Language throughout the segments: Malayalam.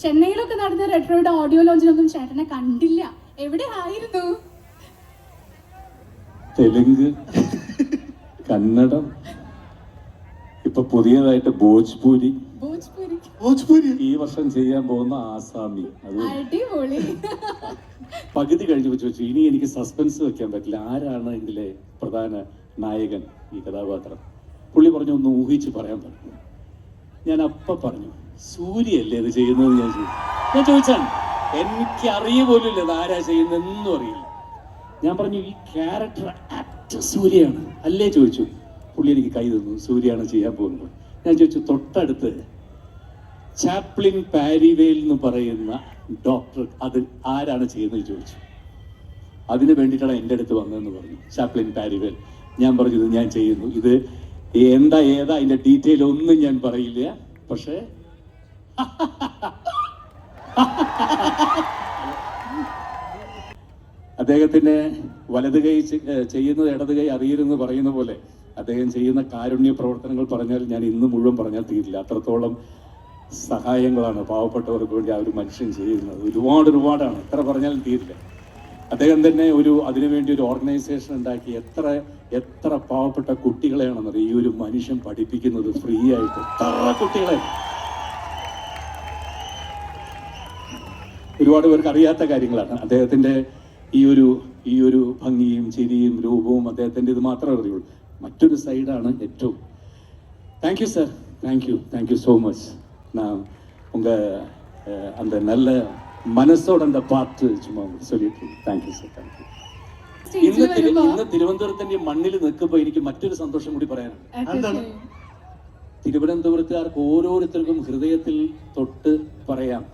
ചെന്നൈയിലൊക്കെ നടന്ന റെട്രോയുടെ ഓഡിയോ ലോഞ്ചിനൊന്നും ചേട്ടനെ കണ്ടില്ല. എവിടെ ആയിരുന്നു? തെലുങ്ക്, കന്നഡം, ഇപ്പൊ പുതിയതായിട്ട് ഭോജ്പൂരി ഈ വർഷം ചെയ്യാൻ പോകുന്ന ആസാമി. അത് പകുതി കഴിഞ്ഞു ചോദിച്ചു, ഇനി എനിക്ക് സസ്പെൻസ് വെക്കാൻ പറ്റില്ല, ആരാണ് ഇതിലെ പ്രധാന നായകൻ, ഈ കഥാപാത്രം? പുള്ളി പറഞ്ഞു ഒന്ന് ഊഹിച്ച് പറയാൻ പറഞ്ഞു. ഞാൻ അപ്പ പറഞ്ഞു സൂര്യയല്ലേ ഇത് ചെയ്യുന്നത്. ഞാൻ ചോദിച്ചാണ്, എനിക്ക് അറിയ പോലും ഇല്ല ഇത് ആരാ ചെയ്യുന്നതെന്നും അറിയില്ല. ഞാൻ പറഞ്ഞു ഈ ക്യാരക്ടർ ആക്ടർ സൂര്യയാണ് അല്ലേ ചോദിച്ചു. പുള്ളി എനിക്ക് കൈ തന്നു, സൂര്യയാണ് ചെയ്യാൻ പോകുന്നത്. ഞാൻ ചോദിച്ചു തൊട്ടടുത്ത് ചാപ്ലിൻ പാരിവേൽ എന്ന് പറയുന്ന ഡോക്ടർ അത് ആരാണ് ചെയ്യുന്നത് ചോദിച്ചു. അതിന് വേണ്ടിയിട്ടാണ് എൻ്റെ അടുത്ത് വന്നതെന്ന് പറഞ്ഞു ചാപ്ലിൻ പാരിവേൽ. ഞാൻ പറഞ്ഞു ഇത് ഞാൻ ചെയ്യുന്നു, ഇത് ഏതാ അതിൻ്റെ ഡീറ്റെയിൽ ഒന്നും ഞാൻ പറയില്ല, പക്ഷേ അദ്ദേഹത്തിന്റെ വലത് കൈ ചെയ്യുന്നത് ഇടത് കൈ അറിയരുതെന്ന് പറയുന്ന പോലെ അദ്ദേഹം ചെയ്യുന്ന കാരുണ്യ പ്രവർത്തനങ്ങൾ പറഞ്ഞാൽ ഞാൻ ഇന്ന് മുഴുവൻ പറഞ്ഞാൽ തീരില്ല. അത്രത്തോളം സഹായങ്ങളാണ് പാവപ്പെട്ടവർക്ക് വേണ്ടി ആ ഒരു മനുഷ്യൻ ചെയ്യുന്നത്. ഒരുപാടാണ്, എത്ര പറഞ്ഞാലും തീരില്ല. അദ്ദേഹം തന്നെ അതിനുവേണ്ടി ഒരു ഓർഗനൈസേഷൻ ഉണ്ടാക്കി എത്ര പാവപ്പെട്ട കുട്ടികളെയാണെന്നത് ഈ ഒരു മനുഷ്യൻ പഠിപ്പിക്കുന്നത് ഫ്രീ ആയിട്ട്. എത്ര കുട്ടികളെ, ഒരുപാട് പേർക്ക് അറിയാത്ത കാര്യങ്ങളാണ്. അദ്ദേഹത്തിന്റെ ഈ ഒരു ഭംഗിയും ചിരിയും രൂപവും അദ്ദേഹത്തിന്റെ ഇത് മാത്രമേ അറിയുള്ളൂ. മറ്റൊരു സൈഡാണ് ഏറ്റവും. Thank you sir, thank you so much. நான் அந்த நல்ல മനസ്സോടെ அந்த പാട്ട് ചുമ്മാ சொல்லிட்டு thank you sir, thank you. ഇന്ന് തിരുവനന്തപുരത്തിന്റെ മണ്ണിൽ നിൽക്കുമ്പോൾ എനിക്ക് മറ്റൊരു സന്തോഷം കൂടി പറയാനാണ്. തിരുവനന്തപുരത്തുകാർക്ക് ഓരോരുത്തർക്കും ഹൃദയത്തിൽ തൊട്ട് പറയാം,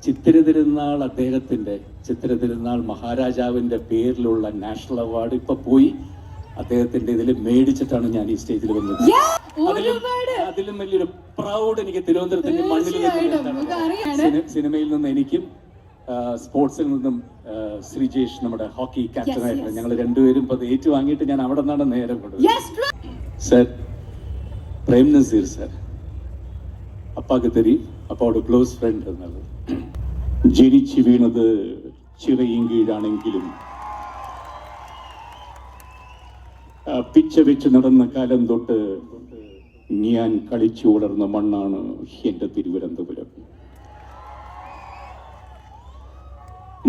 ചിത്തിര തിരുനാൾ അദ്ദേഹത്തിന്റെ ചിത്തിര തിരുനാൾ മഹാരാജാവിന്റെ പേരിലുള്ള നാഷണൽ അവാർഡ് ഇപ്പൊ പോയി അദ്ദേഹത്തിന്റെ ഇതിൽ മേടിച്ചിട്ടാണ് ഞാൻ ഈ സ്റ്റേജിൽ വന്നത്. അതിലും വലിയൊരു പ്രൗഡ് എനിക്ക് തിരുവനന്തപുരത്തിന്റെ മണ്ണിൽ സിനിമയിൽ നിന്ന് എനിക്കും സ്പോർട്സിൽ നിന്നും ശ്രീജേഷ് നമ്മുടെ ഹോക്കി ക്യാപ്റ്റനായിട്ട് ഞങ്ങൾ രണ്ടുപേരും ഇപ്പൊ ഏറ്റുവാങ്ങിയിട്ട് ഞാൻ അവിടെ നിന്നാണ് നേരം കൊണ്ടുവരുന്നത്. സർ പ്രേം നസീർ സർ അപ്പാക്ക് തെരി അപ്പാவோட ക്ലോസ് ഫ്രണ്ട് എന്നുള്ളത്. ജനിച്ചു വീണത് ചിറയും കീഴാണെങ്കിലും പിച്ച വെച്ച് നടന്ന കാലം തൊട്ട് ഞാൻ കളിച്ചു വളർന്ന മണ്ണാണ് എന്റെ തിരുവനന്തപുരം.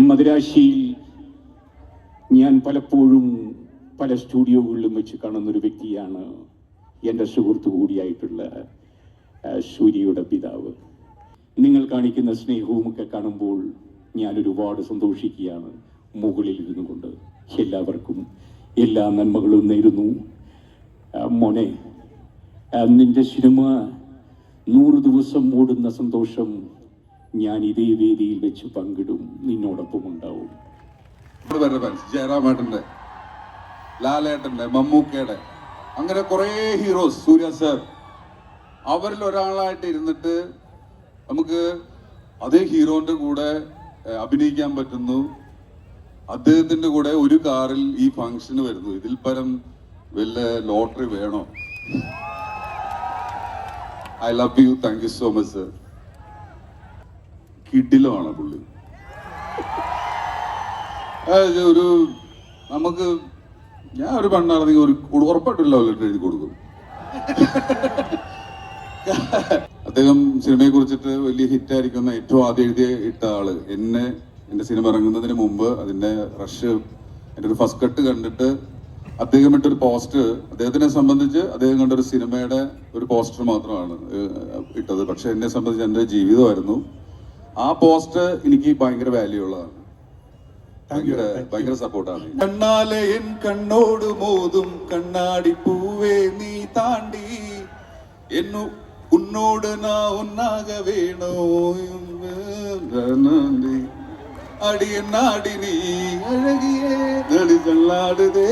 മദിരാശിയിൽ ഞാൻ പലപ്പോഴും പല സ്റ്റുഡിയോകളിലും വെച്ച് കാണുന്നൊരു വ്യക്തിയാണ് എൻ്റെ സുഹൃത്തു കൂടിയായിട്ടുള്ള സൂര്യയുടെ പിതാവ്. നിങ്ങൾ കാണിക്കുന്ന സ്നേഹവും ഒക്കെ കാണുമ്പോൾ ഞാൻ ഒരുപാട് സന്തോഷിക്കുകയാണ്. മുകളിൽ ഇരുന്നു കൊണ്ട് എല്ലാവർക്കും എല്ലാ നന്മകളും നേരുന്നു. മോനെ, നിന്റെ സിനിമ 100 ദിവസം ഓടുന്ന സന്തോഷം ഞാൻ ഇതേ വേദിയിൽ വെച്ച് പങ്കിടും, നിന്നോടൊപ്പം ഉണ്ടാവും. ജയറാമേട്ടന്റെ, ലാലേട്ടന്റെ, മമ്മൂക്കയുടെ, അങ്ങനെ കുറെ ഹീറോസ്, സൂര്യ സർ, അവരിൽ ഒരാളായിട്ട് ഇരുന്നിട്ട് നമുക്ക് അതേ ഹീറോന്റെ കൂടെ അഭിനയിക്കാൻ പറ്റുന്നു. അദ്ദേഹത്തിന്റെ കൂടെ ഒരു കാറിൽ ഈ ഫംഗ്ഷന് വരുന്നു. ഇതിൽ പരം വല്ല ലോട്ടറി വേണോ? I love you, thank you so much sir. കിഡിലാണ് പുള്ളി. ഒരു നമുക്ക് ഞാൻ ഒരു പെണ്ണാണെങ്കിൽ ഒരു ഉറപ്പായിട്ടില്ല ലെറ്റർ എഴുതി കൊടുക്കും. അദ്ദേഹം സിനിമയെ കുറിച്ചിട്ട് വലിയ ഹിറ്റായിരിക്കുന്ന ഏറ്റവും ആദ്യം ഇട്ട ആള് എന്റെ സിനിമ ഇറങ്ങുന്നതിന് മുമ്പ് അതിന്റെ റഷ് എൻ്റെ ഒരു ഫസ്റ്റ് കട്ട് കണ്ടിട്ട് അദ്ദേഹം ഇട്ടൊരു പോസ്റ്റർ, അദ്ദേഹത്തിനെ സംബന്ധിച്ച് അദ്ദേഹം കണ്ട ഒരു സിനിമയുടെ ഒരു പോസ്റ്റർ മാത്രമാണ് ഇട്ടത്. പക്ഷെ എന്നെ സംബന്ധിച്ച് എൻ്റെ ജീവിതമായിരുന്നു. ആ പോസ്റ്റർ എനിക്ക് ഭയങ്കര വാല്യൂ ഉള്ളതാണ്, ഭയങ്കര സപ്പോർട്ടാണ്. കണ്ണാലെ എൻ കണ്ണോട് മോതും കണ്ണാടി പൂവേ നീ താണ്ടി എന്നു ഉന്നോട് നാ ഒന്നാക വേണോ അടിയനാടി നീ അഴകിയേ നടിതള്ളാടുതേ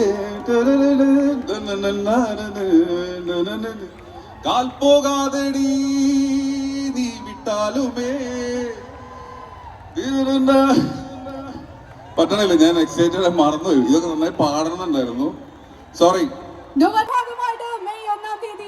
കാൽ പോകാതെടി നീ വിട്ടാലുമേ. പറ്റണില്ല, ഞാൻ എക്സൈറ്റഡ് മറന്നുപോയി. ഇതൊക്കെ നന്നായി പാടണമെന്നുണ്ടായിരുന്നു, സോറി. മെയ് 1-ാം തീയതി